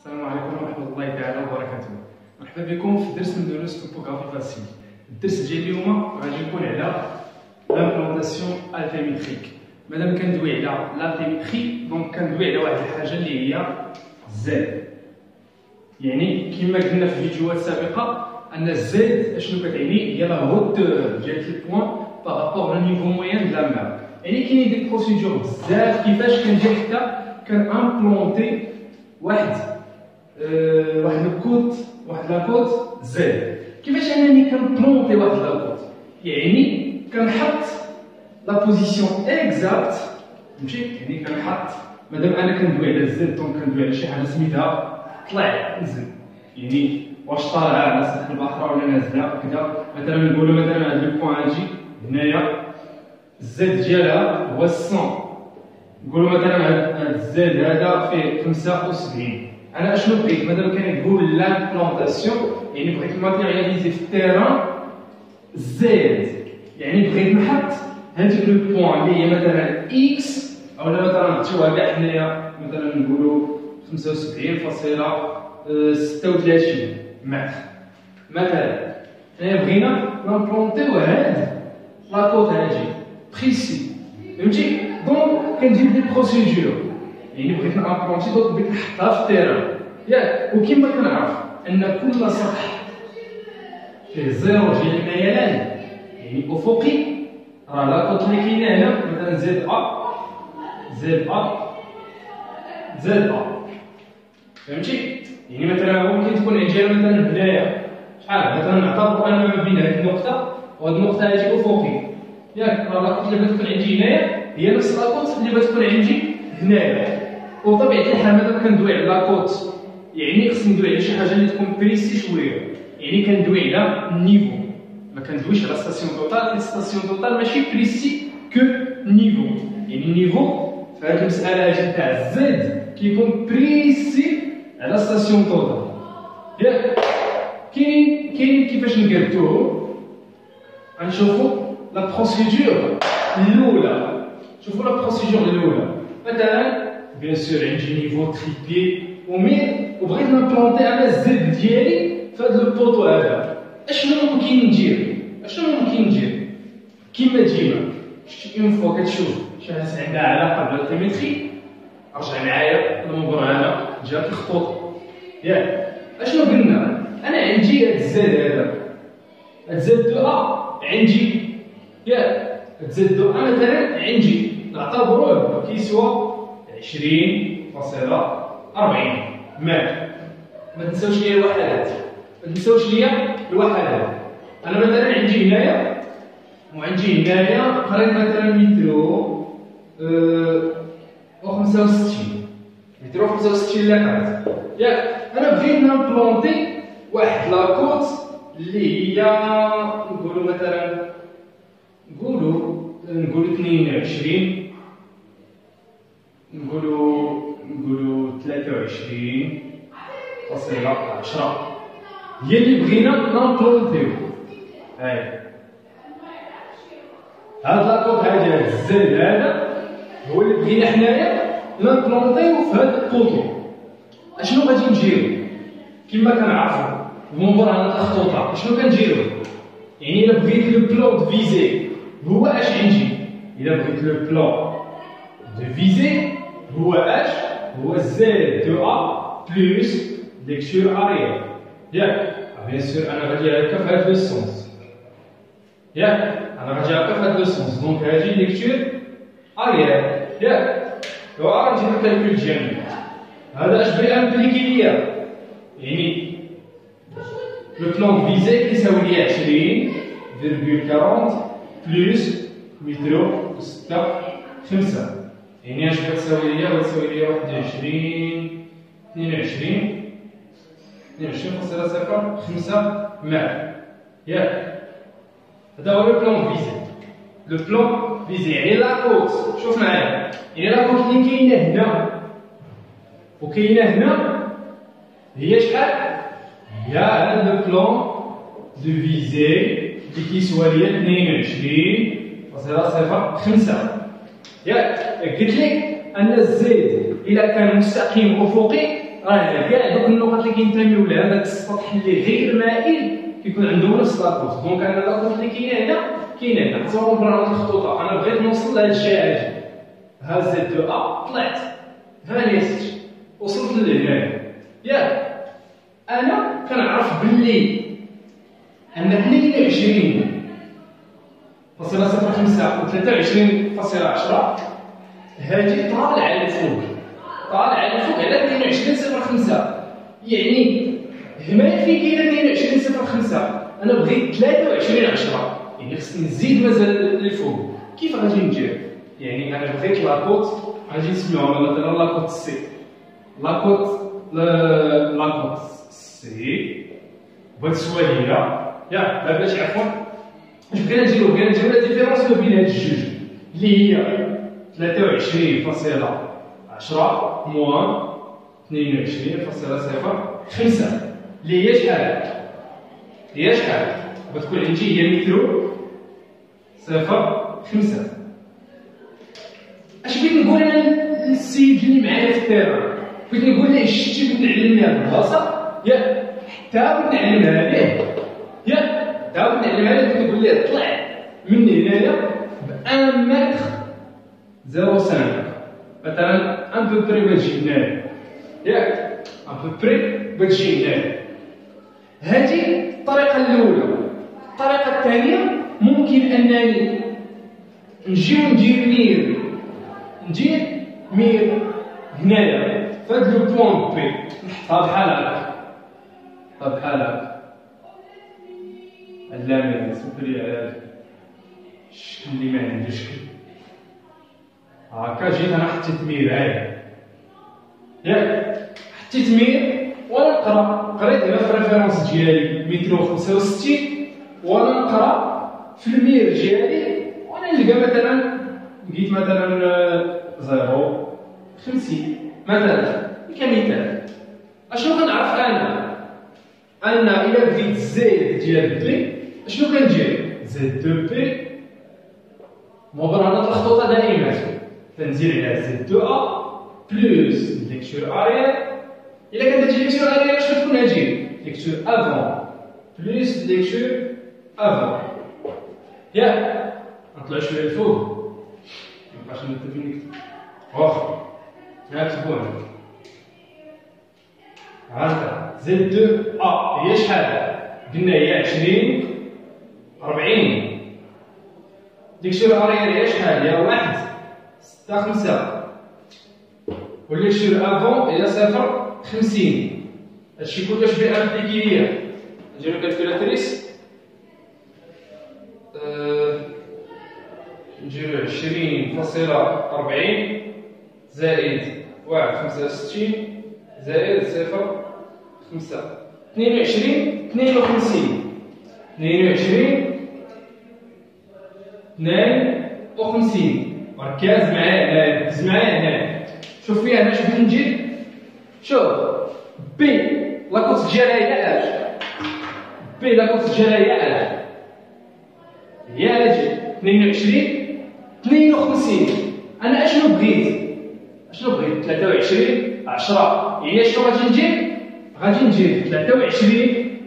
السلام عليكم ورحمة الله تعالى وبركاته. مرحبا بكم في درس من دروس توبوغرافي فاسيل. الدرس ديال اليوم غادي يكون على لامبلونطاسيون التيمتريك. مادام كندوي على الالتيمتري دونك كندوي على واحد الحاجة اللي هي زد. يعني كما قلنا في فيديوهات سابقة أن الزد اشنو كتعني؟ هي لا هوتور ديال البوان بارابور لو نيفو موين دو لا ماب. يعني كاينين دي بروسيدور بزاف كيفاش كندير حتى كنامبلونتي واحد الكود، واحد لاكود زد. كيفاش انني كنبلونتي واحد لاكود؟ يعني كنحط لا بوزيسيون اكزاكت، فهمتي؟ يعني كنحط مادام انا كندوي على الزد دونك كندوي على شي حاجه سميتها طلع نزل، يعني واش طالعه على سطح البحر ولا نازله كذا. مثلا نقولوا مثلا هاد البوان هاجي هنايا الزد ديالها هو 100، نقولوا مثلا هاد الزد هذا فيه 75. انا اشنو بغيت؟ مادام كنقول لامبلونطاسيون يعني بغيت ماتيرياليزي في التيران زد، يعني بغيت نحط هاديك لو بوان اللي هي مثلا اكس، او مثلا نعطيوها كاع حنايا مثلا نقولوا 75.36 متر مثلا. حنايا بغينا نامبلونطيو هاد لاكود هادي بريسي، فهمتي؟ دونك كندير دي بروسيدور، يعني بغيت نامبلونتي دونك بغيت نحطها في التيران ياك. وكما كنعرف ان كل سطح فيه زيرو ديال الميلان يعني افقي، راه لاكود اللي كاينه هنا مثلا زد ا، فهمتي؟ يعني مثلا ممكن تكون عندي انا مثلا هنايا شحال، مثلا نعتبر ان ما بين هذه النقطه وهذه النقطه هذه افقي ياك، راه لاكود اللي بتكون عندي هنايا هي نفس لاكود اللي بتكون عندي هنايا. وبطبيعه الحال مادام كندوي على لاكود يعني خصني ندوي على شي حاجه اللي تكون بريسي شويه، يعني كندوي على النيفو، ما كندويش على ستاسيون توتال. ستاسيون توتال ماشي بريسي كو نيفو، يعني النيفو في هذه المساله هذه تاع الزد كيكون بريسي على ستاسيون توتال ياك. كاين كيفاش نقادوه. غنشوفوا لا بروسيدور الاولى. شوفوا لا بروسيدور الاولى، مثلا بيان سور عندي نيفو تريبي وبغيت نبلونتي انا الزد ديالي في هذا البوطو هذا. اشنو ممكن ندير؟ كيما ديما شتي اون فوا كتشوف شي حاجه عندها علاقه بالالتيمتري رجع معايا المنظور هذا جات الخطوط ياك. اشنو قلنا؟ انا عندي هاد الزد هذا، هاد زد دو ا عندي ياك، هاد زد دو ا مثلا عندي نعتبروه كيسوا 20.40 متر. ما تنساوش ليا الوحدات، انا مثلا عندي هنايا وعندي هنايا قريب مثلا مترو و 65 اللي قريت ياك. انا بغيت نامبلونتي واحد لاكوت اللي هي نقولوا مثلا نقولوا 22، نقولوا 23.10 هي اللي بغينا نامبلونتيو. هاي هاد لاكود هذا الزد هذا هو اللي بغينا حنايا نامبلونتيو في هاد البوطو. اشنو غادي نديرو؟ كما كنعرفو المنظور على الخطوطه اشنو كنديرو؟ يعني الا بغيت لو بلون فيزي هو اش عندي؟ الا بغيت لو بلون دو فيزي هو اش؟ هو زد دو ا بلس ليكتور اريير ياك. بيان سور انا غادي هكا في هاد لو سونس ياك، دونك هادي ليكتور اريير ياك. وغادي ندير الكالكول ديالي هذا اش بغي امبليكي ليا؟ يعني لو بلون فيزي كيساوي ليا 20.40 بلس مترو و6 5، يعني اش كتساوي ليا؟ غتساوي ليا 22.05 متر ياك. هذا هو لو بلون فيزي. يعني لاكوت شوف معايا، يعني لاكوت اللي كاينه هنا وكاينه هنا هي شحال؟ هي هذا لو بلون دو فيزي اللي كيسوى ليا 22.05 ياك. قلت لك ان الزد الا كان مستقيم افقي راه كاع دوك النقط اللي كينتميو لهذاك السطح اللي غير مائل كيكون عندهم نفس لاكوت. دونك انا لاكوت اللي كاينه هنا تصوروا برا هاد الخطوطه، انا بغيت نوصل لهاد الجهه هادي، ها زد دو ا طلعت ها نيست وصلت لهنا ياك. انا كنعرف باللي ان 22.05 و 23.10 هادي طالعه لفوق، طالعه لفوق على 22.05. يعني هنا في كاينه 22.05، انا بغيت 23.10، يعني خصني نزيد مازال لفوق. كيف غادي ندير؟ يعني انا بغيت لاكوت غادي نسميوها مثلا لاكوت سي، لاكوت سي بغيت سواليه ياك لا بلاش عفوا. اش بغينا نديرو؟ بغينا نديرو لا ديفيرونس ما بين هاد الجوج اللي هي 23.10 موان 22.05 اللي هي شحال؟ هي شحال؟ غتكون عندي هي مترو 0.5. اش بغيت نقول انا للسيد اللي معايا في التيران؟ بغيت نقول ليه شتي بغيت نعلمني هاد البلاصه ياك، حتى بغيت نعلمها ليه ياك، حتى بغيت نعلمها ليه. بغيت نقول ليه طلع من هنايا ب 1 متر 0.5 مثلا ان بو بري بتجي هنايا ياك، ان بو بري بتجي هنايا. هذه الطريقه الاولى. الطريقه الثانيه ممكن انني نجي وندير مير هنايا فهاد لو بوان بي، نحطها بحال هكا، نحطها بحال هكا. اللامين سمحولي على هذا الشكل اللي ما عندوش شكل هكا. جيت انا حطيت مير هاي ياك، حطيت مير وانا نقرا، قريت هنا في الريفيرونس ديالي متر و 65 وانا نقرا في المير ديالي وانا نلقى مثلا لقيت مثلا 0.50 مثلا كمثال. اشنو كنعرف انا؟ ان الا بديت زيد ديال بي اشنو كندير؟ زد دو بي مبرهنة الخطوطه دائما تنزيل على زد دو ا بلوس ليكتور اريير. الا كانت هادي ليكتور اريير شنو تكون هادي؟ ليكتور افون بلوس ليكتور افون ياك. نطلع شويه الفوق مابقاش نكتب فين نكتب واخا نكتبو هكا. زد دو ا هي شحال؟ قلنا هي 20 40. ليكتور اريير هي شحال؟ هي 1 6 5. والليكتور افون هي 0.50. هادشي كلش بامبليكي ليا. نديرو كالكولاتريس نديرو 20.40 زائد 1.65 زائد 0.5 22 52 ركز معايا ركز معايا هنا. شوف فيها انا اش بغيت ندير. شوف بي لاكوت ديالها هي اش؟ بي لاكوت ديالها هي اش؟ هي هادي 22 انا اشنو بغيت؟ 23 10. هي شنو غادي ندير؟ غادي ندير 23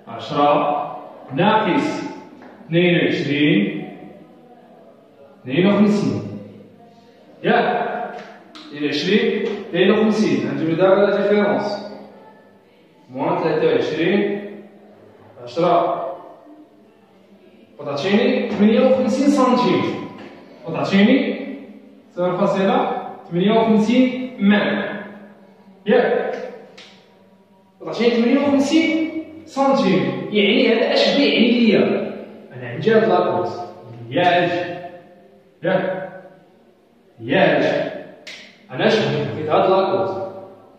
10 ناقص 22 ياك 22 غنديرو دابا لا ديفيرونس موان 23 10 وتعطيني 58 سنتيم وتعطيني 0.58 مان ياك، وتعطيني 58 سنتيم. يعني هذا اش بيعني ليا؟ انا عندي هاد لاكوت ياك انا اش بغيت؟ هاد لاكوت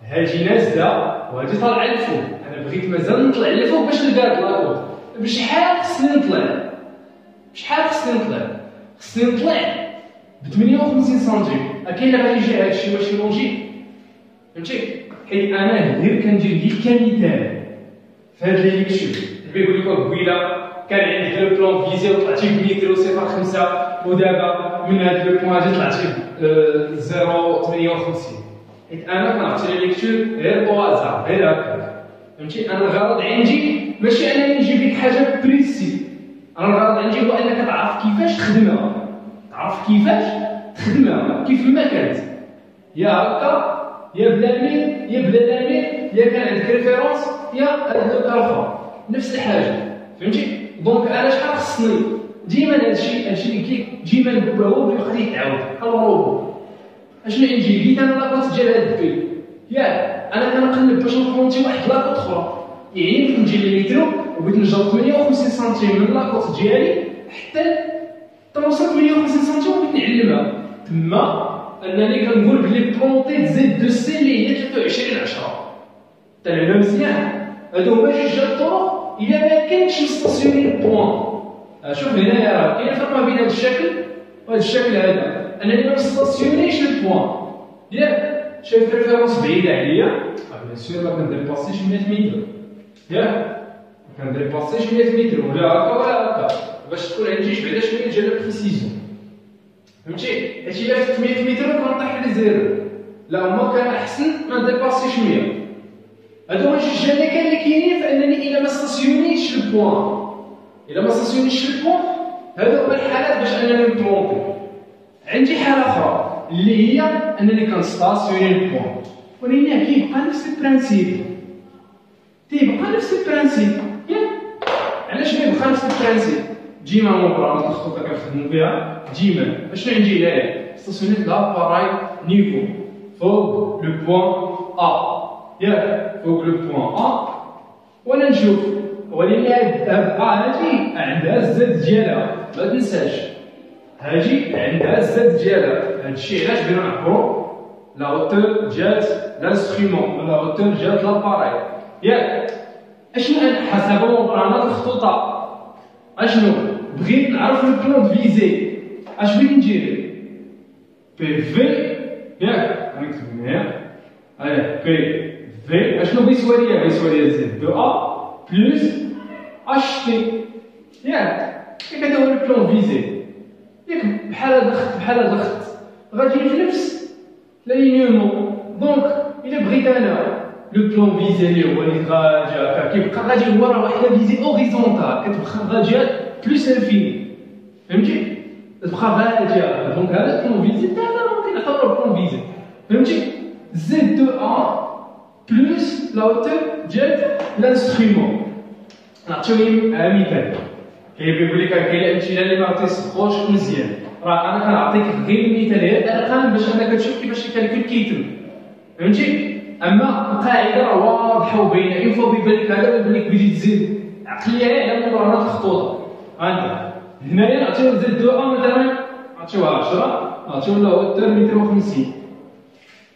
هادي نازله وهادي طالعه للفوق. انا بغيت مازال نطلع للفوق باش نلقى هاد لاكوت. بشحال خصني نطلع؟ خصني نطلع ب 58 سنتيم. كاين اللي غادي يجي هادشي ماشي لوجيك فهمتي؟ حيت انا غير كندير ليك كمثال في هاد لي ليكتور. بيقول لك قبيله كان عندك لو بلون فيزي وطلعتي ب متر 0.5 ودابا من هاد لو بلون هادي طلعتي ب 0.58. حيت انا كنعطي لي ليكتور غير طوازع غير هكا، فهمتي؟ انا الغرض عندي ماشي انني نجيب لك حاجه بريسي، انا الغرض عندي هو انك تعرف كيفاش تخدمها، تعرف كيفاش تخدمها كيف ما كانت، يا هكا يا بلا ميل يا بلا لاميل، يا كان عندك ريفيرونس يا هاد اخرى نفس الحاجه، فهمتي؟ دونك انا شحال خصني ديما هادشي اللي ديما هو بيبقى يتعاود بحال الروبو. اشنو نجي جيت انا لاكوت ديال هاد البي، ياك انا كنقلب باش نبلونتي واحد لاكوت اخرى، يعني بغيت نجي للمترو وبغيت نجر 58 سنتيم من لاكوت ديالي حتى توصل 58 سنتيم وبغيت نعلمها، تما انني كنقول بلي بلونتي زد دو سي اللي هي 23 10 تلعبها مزيان. هادو هما جوج ديال الطرق الا ما كانش ستاسيوني البوان. شوف هنايا راه كاين فرق ما بين هذا الشكل وهذا الشكل هذا، انني ما نستاسيونيش البوان، ياك شايف ريفيرونس بعيده عليا، بيان سور ما كنديباسيش 100 متر، ياك ما كنديباسيش 100 متر ولا هكا ولا هكا، باش تكون عندي بعدا شويه ديال البريسيزيون، فهمتي؟ هادشي الا فت 100 متر كنطيح لي زيرو، لا هما كان احسن ما نديباسيش 100. هادو هما جوج كان اللي كاينين فانني الا ما ستاسيونيتش البوان، الا ما ستاسيونيتش البوان هادو هما الحالات باش انني نبلونطي. عندي حاله اخرى اللي هي انني كنستاسيوني البوان، ولكن كيبقى نفس البرانسيب، ياك علاش كيبقى نفس البرانسيب؟ ديما مبرمج الخطوط اللي كنخدمو بها ديما اشنو عندي هنايا؟ ستاسيونيت لاباراي نيفو فوق لو بوان ا، ياك فوق لو بوان ا، وانا نشوف ولكن هاد هادي عندها الزاد ديالها ما تنساش، هادي عندها الزاد ديالها، هادشي علاش بغينا نعبرو لا هوتور ديال لانسترومون ولا هوتور ديال لاباراي، ياك اشنو حسب مبرمجات الخطوطه اشنو بغيت نعرف البلون فيزي، اش بغيت ندير؟ بي في، ياك غنكتب هنايا بي في اشنو بيسوى ليا؟ بيسوى ليا زد دو ا بلس اش تي، ياك هذا هو البلون فيزي، ياك بحال هذا الخط غادي في نفس لالينيومون. دونك الا بغيت انا لو بلون فيزي اللي هو اللي غادي هكا كيبقى غادي هو راه واحد فيزي اوريزونتال كتبقى غاديه بلوس انفيني، فهمتي؟ تبقى غاديه، دونك هذا البلون فيزي تاعنا ممكن نعتبروه بلون فيزي، فهمتي؟ زد دو ا بلس لا هوتور ديال لانسترومون. نعطيوهم مثال، كيقول لك كاين الامثله اللي ما تيصدقوش مزيان، راه انا كنعطيك غير المثاليات الارقام باش انك تشوف كيفاش الكالكول كيتم، فهمتي؟ اما القاعده راه واضحه وباينه، اين فوا بيبان لك هذا بيبان لك بيجي تزيد عقليه على مبرمجات الخطوط. هانت هنايا نعطيو زد دو ا مثلا نعطيوها 10، نعطيو لا هوتور متر و50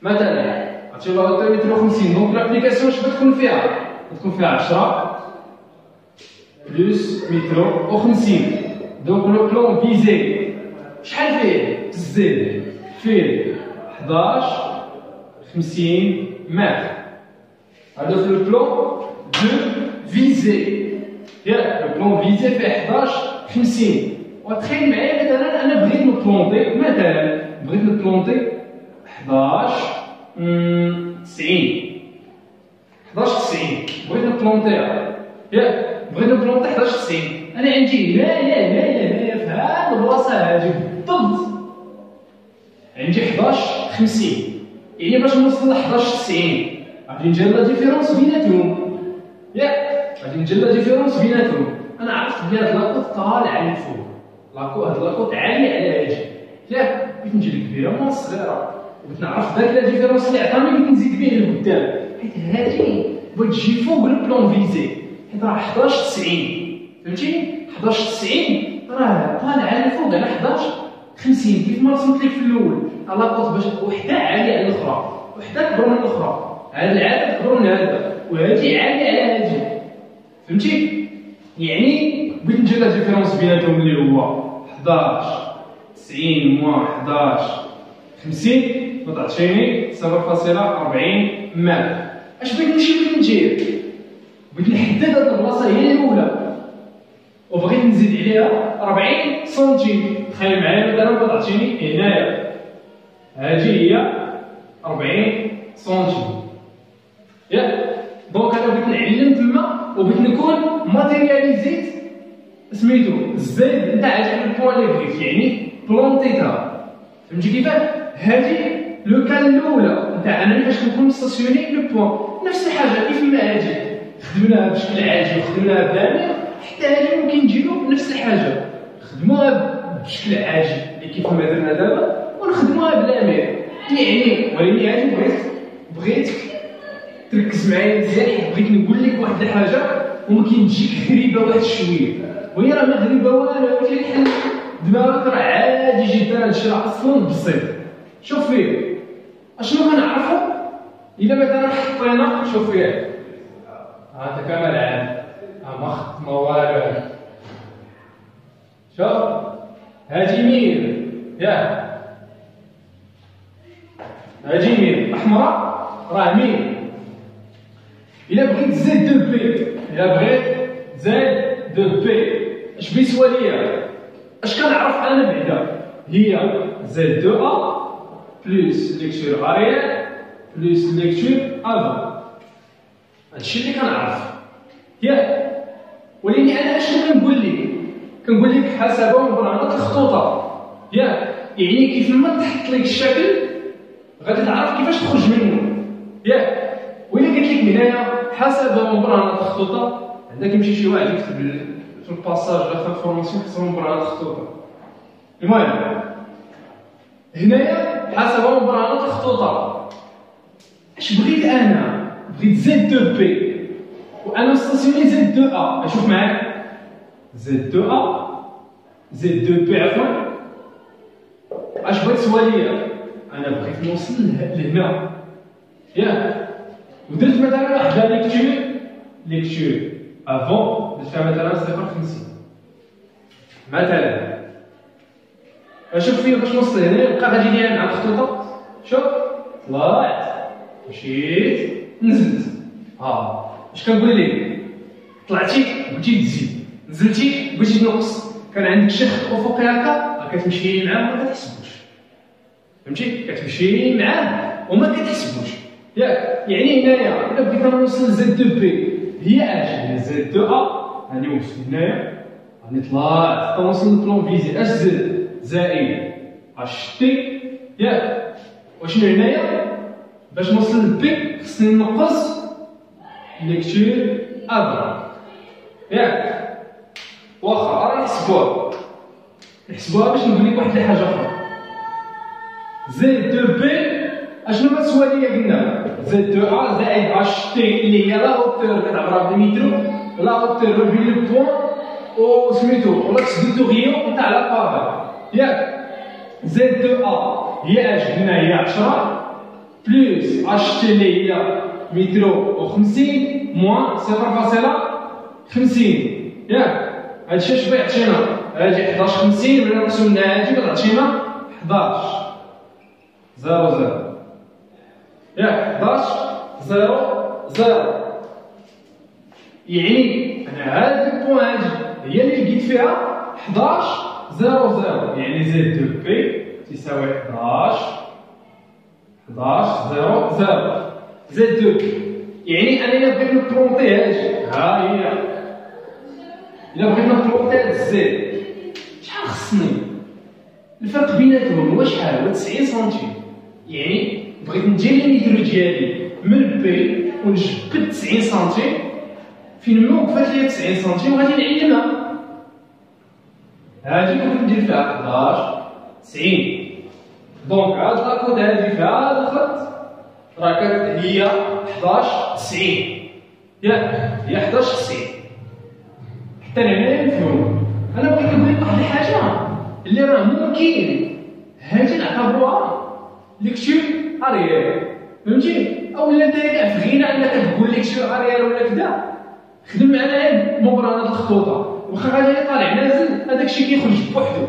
مثلا، نعطيو لا هوتور متر و50، دونك لابليكاسيون اش غتكون فيها؟ غتكون فيها 10 بلس متر و50، دونك لو بلون فيزي شحال فيه؟ الزد فيه 11 50 متر، هذا في البلون دو فيزي، ياك لو بلون فيزي فيه 11 50. وتخيل معايا مثلا انا بغيت نبلونطي، مثلا بغيت نبلونطي 11 90 بغيت نبلونطيها، ياك بغيت نبلونطي 11 90، انا عندي هنايا في هاد البلاصه هادي بالضبط عندي 11 50، يعني باش نوصل ل 11 90 غادي ندير لا ديفيرونس بيناتهم، ياك غادي ندير لا ديفيرونس بيناتهم. انا عرفت بلي هاد لاكوط طالعه للفوق، هاد لاكوط عاليه على هادي، ياك بغيت نجيب كبيره من صغيره، بغيت نعرف داك لا ديفيرونس اللي عطاني بغيت نزيد به لقدام، حيت هادي بغيت تجي فوق البلون فيزي، حيت راه 11 90 فهمتيني؟ 11 90 راه طالعه للفوق على 11 50 كيف ما رسمت لك في الاول، لاكوط باش وحده عاليه على الاخرى، وحده كبر من الاخرى، هاد العدد كبر من هذا، وهادي عاليه على هادي، فهمتي؟ يعني بغيت ندير لا ديفيرونس بيناتهم اللي هو 11 90 موان 11 50 تعطيني 0.40 متر. اش بغيت ندير؟ بغيت نحدد هاد البلاصه هي الاولى، وبغيت نزيد عليها 40 سنتيم. تخيل معايا مثلا تعطيني هنايا هادي هي 40 سنتيم. ياك دونك انا بغيت نعلم تما وبغيت نكون ماتيرياليزيت سميتو الزيد نتاع هاد البوان اللي بغيت، يعني بلونتيتها. فهمتي كيفاش؟ هادي لو كان الاولى نتاع انني فاش نكون ستاسيوني لو بوان، نفس الحاجه كيف ما هادي خدمناها بشكل عادي وخدمناها بلامير، حتى هادي ممكن نجيبو نفس الحاجه خدموها بشكل عادي اللي كيف ما درنا دابا ونخدموها بلامير. يعني ولكن هادي بغيت تركز معايا مزيان، بغيت نقول لك واحد الحاجه وممكن تجيك غريبه واحد شويه، وهي راه ما غريبه والو، ولكن دماغك راه عادي جدا، هادشي راه اصلا بسيط. شوف فيه اشنو كنعرفو الا مثلا حطينا، شوف فيه هذا كمال عام ما خدت ما والو. شوف هادي ميل، ياك هادي ميل احمراء راه ميل. الا بغيت زد دو بي، الا بغيت زد دو بي اش بيسوى ليا؟ اش كنعرف انا بعدا؟ هي زد دو ا بلس ليكتور اريال بلس ليكتور افون. هادشي اللي كنعرف ياك. ولكن انا اشنو كنقول لك؟ كنقول لك حسب مبرهنات الخطوطه ياك، يعني كيف ما تحط لك الشكل غادي تعرف كيفاش تخرج منه ياك. وإلا قلت لك هنايا حسب مبرهنات الخطوطه، عندك يمشي شي واحد يكتب في الباساج لا في الفورماسيون حسب مبرهنات الخطوطه. المهم هنايا حسب مبرهنات الخطوطه اش بغيت انا؟ بغيت زد دو بي وانا ستاسيوني زد دو ا. اشوف معاك زد دو ا زد دو بي عفوا اش بغيت تسوى ليا؟ انا بغيت نوصل لهنا ياك. ودرت مثلا واحد ليكتور افون درتها مثلا 0.50 مثلا. شوف فيه باش نوصل هنا بقى غادي ليا مع الخطوطه. شوف طلعت مشيت نزلت. اش كنقول لك؟ طلعتي بغيتي تزيد، نزلتي بغيتي تنقص، كان عندك شي خط افقي هكا كتمشي معاه وما كتحسبوش. فهمتي؟ كتمشي معاه وما كتحسبوش ياك. يعني هنايا الا بغيت نوصل زد دو بي هي اش؟ هي زد دو ا. راني وصلت هنايا راني طلعت حتى نوصل للبلون فيزي. اش زد؟ زائد اش تي ياك. وشنو هنايا؟ باش نوصل للبي خصني نقص ليكتور افون ياك. واخا راه نحسبوها باش نقول لك واحد الحاجه اخرى. زد دو بي اشنو كتسوى ليا؟ قلنا زد دو ا زائد اش تي اللي هي لا هوتور كتعبر بمترو، لا هوتور بين لو بوان و سميتو لاكس دو توريون نتاع لاباري ياك. زد دو ا هي اش؟ قلنا هي 10 بلس اش تي اللي هي مترو و 50 موان 0.50 ياك. هادشي اش بيعطينا؟ هادي 11.50 ولا نقسمو لنا هادي كتعطينا 11 0 ياك. 11 0 يعني انا هاد البوان هادي هي اللي لقيت فيها 11 0 يعني زد دو بي تساوي 11 0 زد دو بي. يعني انا الا بغيت نبلونطي هادي ها هي، الا بغيت نبلونطي هاد الزد شحال خصني؟ الفرق بيناتهم هو شحال؟ هو 90 سنتيم. يعني بغيت ندير المترو ديالي من بي ونجبد 90 سنتيم فين ما وقفات ليا 90 سنتيم وغادي نعلمها. هادي كنت ندير فيها 11 90 دونك هاد لاكود هادي فيها هاد الخط راه هي 11 90 ياك. هي 11 90 حتى لهنا مفهوم. انا بغيت نقول لك واحد الحاجه اللي راه ممكن هادي نعتبروها ليكتور اريال. فهمتي؟ اولا انت كاع في غنى انك تقول ليكتور اريال ولا كذا، خدم معايا مبرهنات الخطوطه واخا غادي طالع نازل هذاك الشيء كيخرج بوحدو.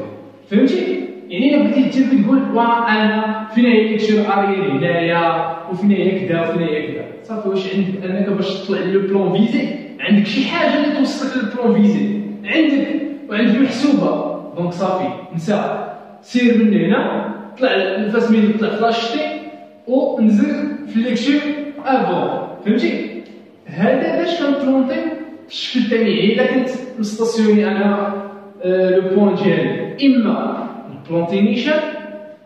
فهمتي؟ يعني الا بغيتي تقول انا فين هي ليكتور اريال هنايا وفين هي كذا وفين هي كذا، صافي واش عندك انك باش تطلع لو بلون فيزي عندك شي حاجه اللي توصلك للبلون فيزي عندك وعندك محسوبه. دونك صافي نسى سير من هنا طلع الفاس مين طلع فلاش تي ونزل في ليكتور افون، فهمتي؟ هذا باش كنبلونطي في الشكل الثاني. الا كنت مستاسيوني انا لو بوان ديالي اما البلونتي نيشان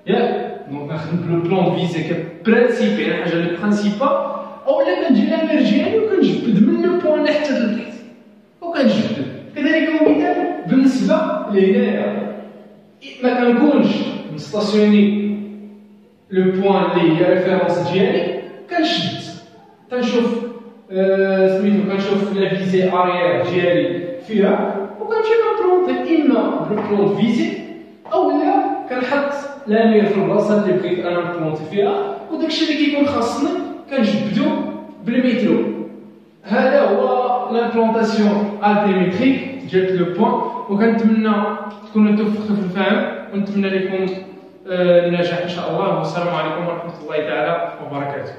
ياك، دونك نخدم لو بلون فيزي كبرانسيبي الحاجه لي برانسيبال، اولا كنجي لامرجاني وكنجبد من لو بوان حتى لتحت وكنجبد. كذلك مثال بالنسبه لهنايا ما كنكونش مستاسيوني لو بوان اللي هي ريفيرونس ديالي، كنشد كنشوف سميتو كنشوف لا فيزي اريير ديالي فيها وكنمشي كنبلونطي اما بالبلون فيزي اولا كنحط لامير في البلاصه اللي بغيت انا نبلونطي فيها، وداكشي اللي كيكون خاصني كنجبدو بالمترو. هذا هو لامبلونطاسيون التيميتريك ديال لو بوان، وكنتمنى تكونوا توفقتوا في الفهم، ونتمنى لكم النجاح ان شاء الله. والسلام عليكم ورحمه الله تعالى وبركاته.